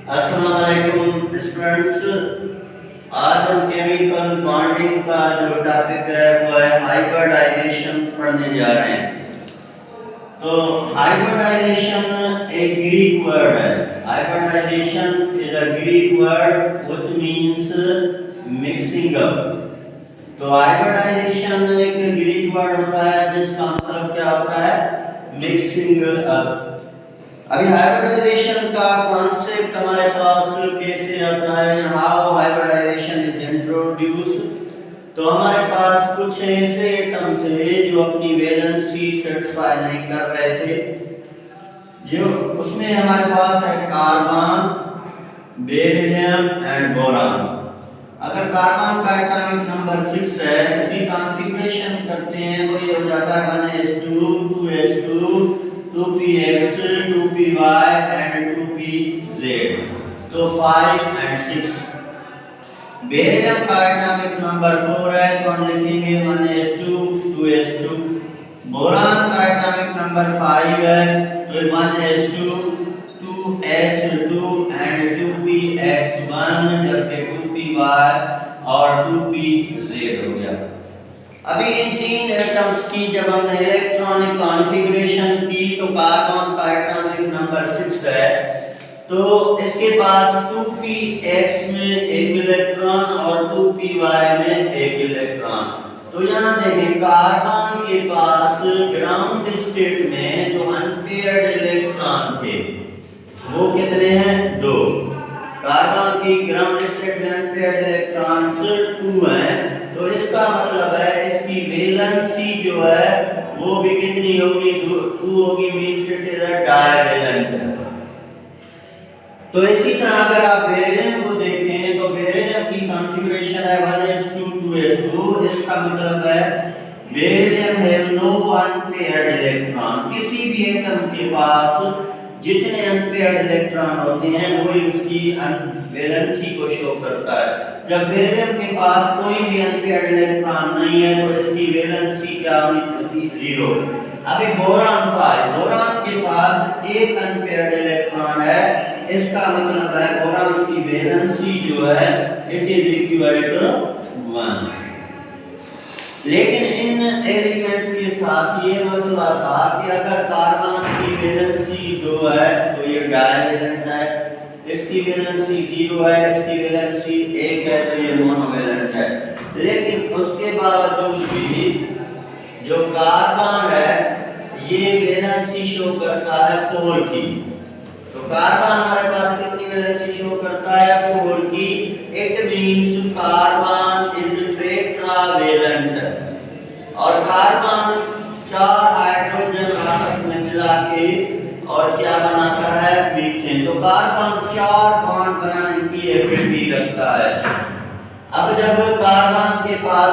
अस्सलाम वालेकुम स्टूडेंट्स। आज हम केमिकल बॉन्डिंग का जो टॉपिक है वो है हाइब्रिडाइजेशन पढ़ने जा रहे हैं। तो हाइब्रिडाइजेशन एक ग्रीक वर्ड है। Hybridization is a Greek word which means mixing up. तो हाइब्रिडाइजेशन एक ग्रीक वर्ड होता है जिसका मतलब क्या होता है, मिक्सिंग अप। अभी हाइब्रिडाइजेशन का कॉन्सेप्ट हमारे पास कैसे आता है, हाउ हाइब्रिडाइजेशन इज इंट्रोड्यूस। तो हमारे पास कुछ ऐसे एटम थे जो अपनी वैलेंसी सेटिस्फाई नहीं कर रहे थे। जो उसमें हमारे पास है कार्बन, बेरिलियम एंड बोरान। अगर कार्बन का एटॉमिक नंबर 6 है, इसकी कॉन्फ़िगरेशन करते हैं तो ये हो जाता है 1s2 2s2 2px 2py and 2pz। तो 5 एंड 6। बेरिलियम का एटॉमिक नंबर 4 है तो हम लिखेंगे 1s2 2s2। बोरान का एटॉमिक नंबर 5 है तो 1s2 2s2 एंड 2px1 जबकि 2py और 2pz हो गया। अभी इन तीन एटम्स की जब हमने इलेक्ट्रॉनिक कॉन्फ़िगरेशन की तो कार्बन का एटॉमिक नंबर 6 है तो इसके पास 2px में एक इलेक्ट्रॉन और 2py में एक इलेक्ट्रॉन। तो यहाँ देखें कार्बन के पास ग्राउंड स्टेट में जो अनपेयर्ड इलेक्ट्रॉन थे वो कितने हैं, 2। कार्बन की ग्राउंड स्टेट में अनपेयर्ड इलेक्ट्रॉन्स 2 हैं। तो इसका मतलब है इसकी वैलेंसी जो है वो भी कितनी होगी, 2 होगी, means it is a divalent. तो इसी तरह अगर आप बेरिलियम को देखें तो बेरिलियम की कॉन्फ़िगरेशन है 1s2 2s2। इसका मतलब है beryllium have no unpaired electron. किसी भी एटम के पास जितने अनपेयर्ड इलेक्ट्रॉन होते हैं वही उसकी वैलेंसी को शो करता है। जब बेरिलियम के पास कोई भी अनपेयर्ड इलेक्ट्रॉन नहीं है तो इसकी वैलेंसी क्या होनी चाहिए, 0। अभी बोरान 5, बोरान के पास एक अनपेयर्ड इलेक्ट्रॉन है। इसका मतलब है बोरान की वैलेंसी जो है इट इज इक्वल टू 1। लेकिन इन एलिमेंट्स के साथ ये मसला था कि अगर कार्बन की वैलेंसी 2 है तो ये डाइवैलेंट है, इसकी वैलेंसी 0 है, इसकी वैलेंसी 1 है तो ये मोनोवैलेंट है। लेकिन उसके बावजूद भी जो कार्बन है ये वैलेंसी शो करता है 4 की। तो कार्बन हमारे पास कितनी वैलेंसी शो करता है, 4 की। It means carbon is tetravalent. और कार्बन 4 हाइड्रोजन आपस में मिला के और क्या बनाता है, मीथेन। तो कार्बन 4 बॉन्ड बनाने की एबिलिटी रखता है। अब जब कार्बन के पास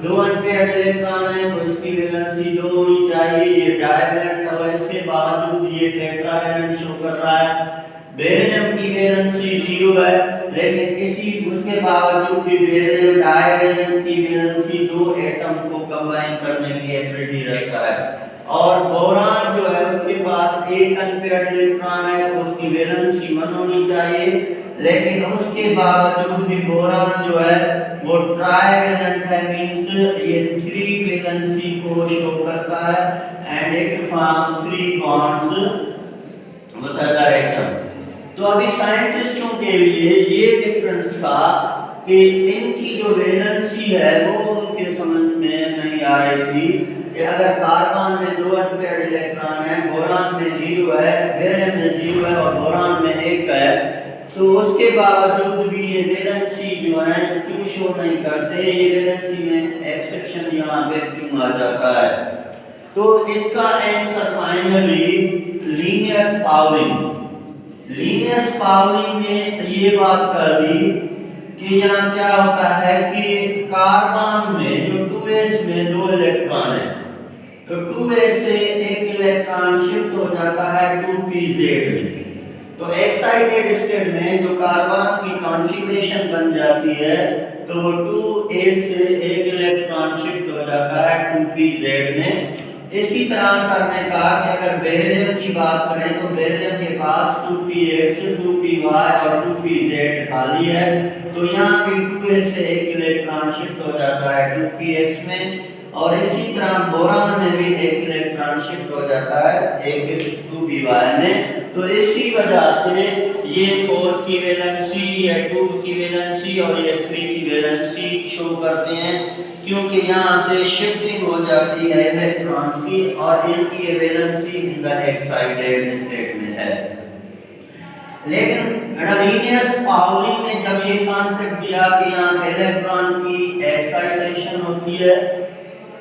2 अनपेयर्ड इलेक्ट्रॉन है तो इसकी वैलेंसी 2 होनी चाहिए, ये डाइवैलेंट है, इसके बावजूद ये टेट्रावैलेंट शो कर रहा है। बेरिलियम की वैलेंसी 0 है लेकिन इसी उसके बावजूद भी बेरिलियम डाइवैलेंट की वैलेंसी 2 एटम को कंबाइन करने की एबिलिटी रखता है। और बोरान जो है उसके पास एक अनपेयर्ड इलेक्ट्रॉन है तो उसकी वैलेंसी 1 होनी चाहिए, लेकिन उसके बावजूद भी बोरान जो है वो ट्राइवैलेंट है, मींस ये 3 वैलेंसी को शो करता है and it form 3 bonds with other atom. तो अभी साइंटिस्टों के लिए ये डिफरेंस था कि इनकी जो वैलेंसी है वो उनके समझ में नहीं आ रही थी कि अगर कार्बन में 2 अनपेयर्ड इलेक्ट्रॉन है, बोरान में 0 है, बेरिलियम में 0 है और बोरान में 1 है, तो उसके बावजूद भी ये वैलेंसी जो है क्यों शो नहीं करते। ये वैलेंसी में एक्सेप्शन यहाँ पे क्यों आ जाता है। तो इसका answer finally Linnaeus Pauling. Linnaeus Pauling ने ये बात कर दी कि यहाँ क्या होता है कि कार्बन में जो 2s में 2 इलेक्ट्रॉन है तो 2s से एक इलेक्ट्रॉन शिफ्ट हो जाता है 2pz में। तो एक्साइटेड स्टेट में जो कार्बन की कॉन्फ़िगरेशन बन जाती है तो वो 2s से एक इलेक्ट्रॉन शिफ्ट हो जाता है 2pz में। इसी तरह सर ने कहा कि अगर बेरिलियम की बात करें तो बेरिलियम के पास 2px 2py और 2pz खाली है, तो यहाँ भी 2s से एक इलेक्ट्रॉन शिफ्ट हो जाता है 2px में, और इसी तरह बोरान में भी एक इलेक्ट्रॉन शिफ्ट हो जाता है एक 2py में। तो इसी वजह से ये 4 की वैलेंसी, ये 2 की वैलेंसी और ये 3 की वैलेंसी शो करते हैं, क्योंकि यहाँ से शिफ्टिंग हो जाती है इलेक्ट्रॉन्स की और इनकी valency in the excited state में है। लेकिन लीनियस पाउलिंग ने जब ये कॉन्सेप्ट दिया कि यहाँ इलेक्ट्रॉन की एक्साइटेशन होती है,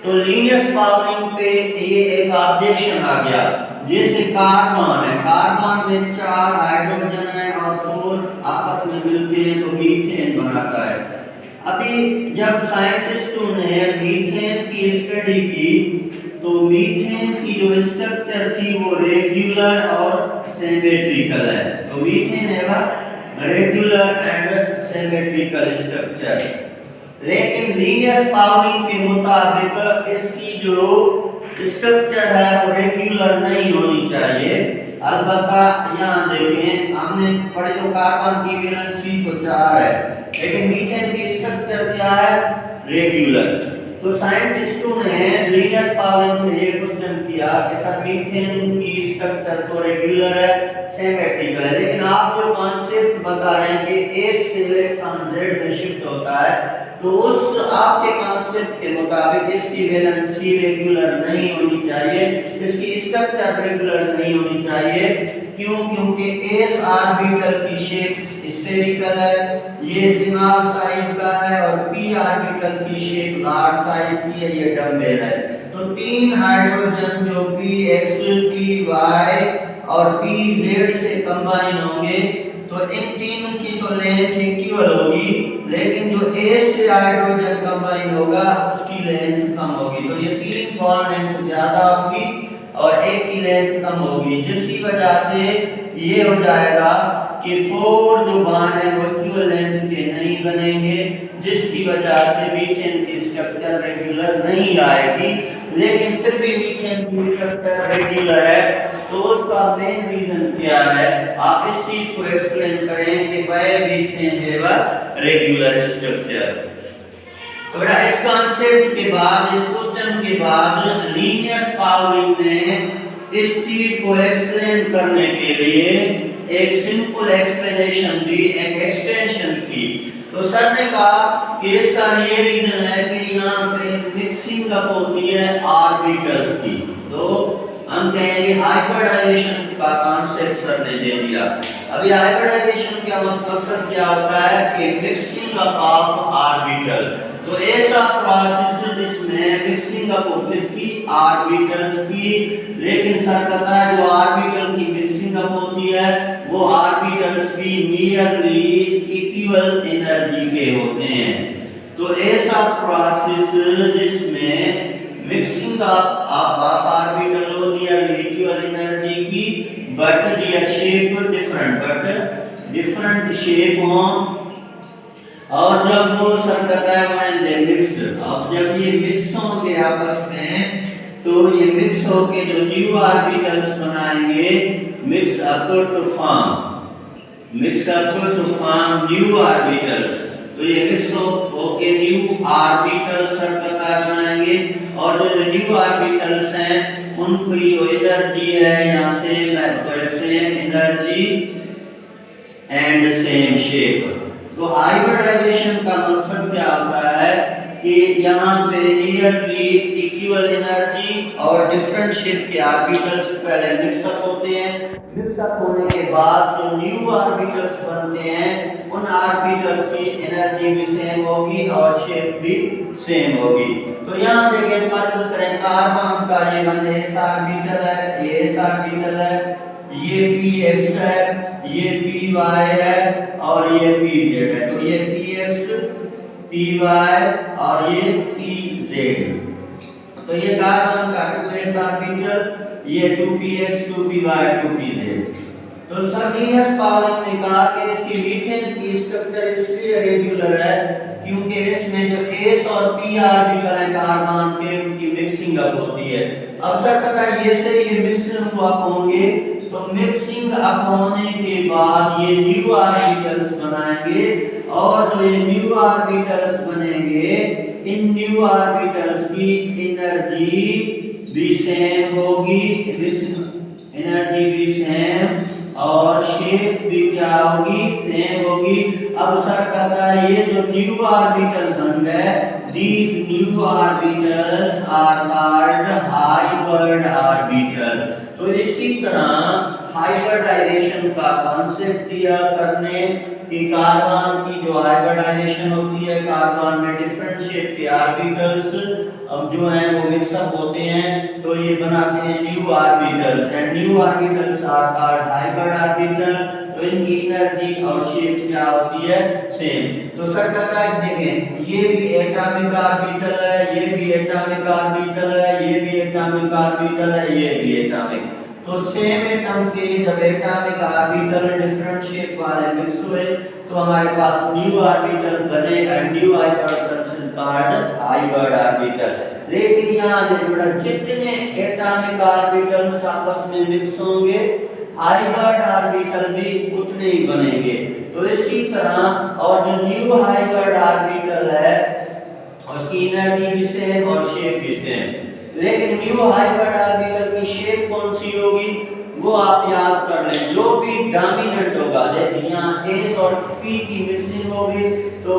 तो लीनियस पाउलिंग पे ये एक ऑब्जेक्शन आ गया। जैसे कार्बन है, कार्बन में 4 हाइड्रोजन है और 4 आपस में मिलते हैं तो मीथेन बनाता है। अभी जब साइंटिस्टों ने मीथेन की स्टडी की तो मीथेन की जो स्ट्रक्चर थी वो रेगुलर और सिमेट्रिकल है। तो मीथेन है रेगुलर एंड सिमेट्रिकल स्ट्रक्चर, लेकिन लीनियस पाउलिंग के मुताबिक इसकी जो स्ट्रक्चर है वो रेगुलर नहीं होनी चाहिए। अलबत्ता यहाँ देखें, हमने पढ़े तो कार्बन की वैलेंसी तो 4 है, लेकिन मीथेन की स्ट्रक्चर क्या है? रेगुलर। तो साइंटिस्टों ने लीनियस पाउलिंग से ये क्वेश्चन किया कि सर मीथेन की स्ट्रक्चर तो रेगुलर है, सिमेट्रिकल है, लेकिन आप जो कॉन्सेप्ट बता रहे हैं कि S से इलेक्ट्रॉन Z में शिफ्ट होता है, तो उस आपके कॉन्सेप्ट के मुताबिक इसकी वैलेंसी रेगुलर नहीं होनी चाहिए, इसकी स्ट्रक्चर रेगुलर नहीं होनी चाहिए। क्यों? क्योंकि S ऑर्बिटल की शेप स्फेरिकल है, ये स्मॉल साइज का है, और p ऑर्बिटल की शेप लार्ज साइज की है, ये डम्बेल है। तो 3 हाइड्रोजन जो px py और pz से कंबाइन होंगे तो इन तीनों की तो लेंथ इक्वल होगी, लेकिन जो A से हाइड्रोजन कंबाइन होगा उसकी लेंथ कम होगी। तो ये 3 बॉन्ड लेंथ ज्यादा होगी और एक की लेंथ कम होगी, जिसकी वजह से ये हो जाएगा कि 4 जो बॉन्ड है वो इक्वल लेंथ के नहीं बनेंगे, जिसकी वजह से मीथेन की स्ट्रक्चर रेगुलर नहीं आएगी। लेकिन फिर भी मीथेन की स्ट्रक्चर रेगुलर है, तो उसका मेन रीजन क्या है? आप इस चीज को एक्सप्लेन करें कि व्हाई मीथेन है रेगुलर स्ट्रक्चर। तो बेटा इस कॉन्सेप्ट के बाद, इस क्वेश्चन के बाद लीनियस पाउलिंग ने इस चीज को एक्सप्लेन करने के लिए एक सिंपल एक्सप्लेनेशन दी, एक एक्सटेंशन की। तो सर ने कहा कि इसका ये रीजन है कि यहाँ पे मिक्सिंग अप होती है ऑर्बिटल्स की। तो हम कहेंगे हाइब्रिडाइजेशन का कॉन्सेप्ट सर ने दे दिया। अभी हाइब्रिडाइजेशन का मकसद क्या होता है कि मिक्सिंग अप ऑफ ऑर्बिटल। तो ऐसा प्रोसेस जिसमें मिक्सिंग अप होती है ऑर्बिटल्स की, लेकिन सर कहता है जो ऑर्बिटल की मिक्सिंग अप होती है वो ऑर्बिटल्स की नियरली इक्वल एनर्जी के होते हैं। तो ऐसा प्रोसेस जिसमें मिक्सिंग ऑफ ऑर्बिटल हो नियरली इक्वल एनर्जी की, but their shape different, but different shape हो, और जब वो सर कहता है व्हेन दे मिक्स, अब जब ये मिक्स होंगे आपस में तो ये मिक्स होके जो न्यू ऑर्बिटल्स बनाएंगे, mix up to form new orbitals. तो ये मिक्स होके न्यू ऑर्बिटल्स सर कहता है बनाएंगे, और जो न्यू ऑर्बिटल्स हैं उनकी जो एनर्जी है यहाँ same energy and same shape. तो हाइब्रिडाइजेशन का मकसद क्या होता है कि यहाँ पे नियरली इक्वल एनर्जी और डिफरेंट शेप के ऑर्बिटल्स पहले मिक्सअप होते हैं, मिक्सअप होने के बाद जो न्यू ऑर्बिटल्स बनते हैं उन ऑर्बिटल्स की एनर्जी भी सेम होगी और शेप भी सेम होगी। तो यहाँ देखिए, फर्ज करें कार्बन का ये S ऑर्बिटल है, ये S ऑर्बिटल है, ये px है, ये py है और ये pz है। तो ये px py और ये pz। तो ये कार्बन का 2s ऑर्बिटल, ये 2px 2py 2pz। तो सर लीनियस पाउलिंग ने कहा कि इसकी मीथेन की स्ट्रक्चर इसलिए रेगुलर है क्योंकि इसमें जो s और p ऑर्बिटल है कार्बन के उनकी मिक्सिंग अप होती है। अब सर कहता है ये से ये मिक्सिंग अप होंगे, तो मिक्सिंग अप होने के बाद ये न्यू ऑर्बिटल्स बनाएंगे, और जो ये न्यू ऑर्बिटल्स बनेंगे, इन न्यू ऑर्बिटल्स की एनर्जी भी सेम होगी, एनर्जी भी सेम, और शेप भी क्या होगी, सेम होगी। अब सर कहता है ये जो न्यू ऑर्बिटल बन गए, these new orbitals are called hybrid orbital। तो इसी तरह हाइब्रिडाइजेशन का कॉन्सेप्ट दिया सर ने कि कार्बन की जो हाइब्रिडाइजेशन होती है, कार्बन में डिफरेंट शेप के ऑर्बिटल्स अब जो हैं वो मिक्सअप होते हैं, तो ये बनाते हैं new orbitals, and new orbitals are called hybrid orbital. तो इनकी एनर्जी और शेप क्या होती है, सेम। तो सर कहता है देखें ये भी एटॉमिक ऑर्बिटल है, ये भी एटॉमिक ऑर्बिटल है, ये भी एटॉमिक ऑर्बिटल है, ये भी एटॉमिक। तो सेम एटम के जब एटॉमिक ऑर्बिटल डिफरेंट शेप वाले मिक्स हुए तो हमारे पास न्यू ऑर्बिटल बने, and new orbitals is called hybrid orbital. लेकिन यहाँ देखो जितने एटॉमिक ऑर्बिटल्स आपस में मिक्स होंगे, हाइब्रिड ऑर्बिटल भी उतने ही बनेंगे। तो इसी तरह और जो न्यू हाइब्रिड ऑर्बिटल है उसकी एनर्जी भी सेम और शेप भी सेम, लेकिन न्यू हाइब्रिड ऑर्बिटल की शेप कौन सी होगी वो आप याद कर लें। जो भी डोमिनेंट होगा, देखिए यहाँ S और P की मिक्सिंग होगी तो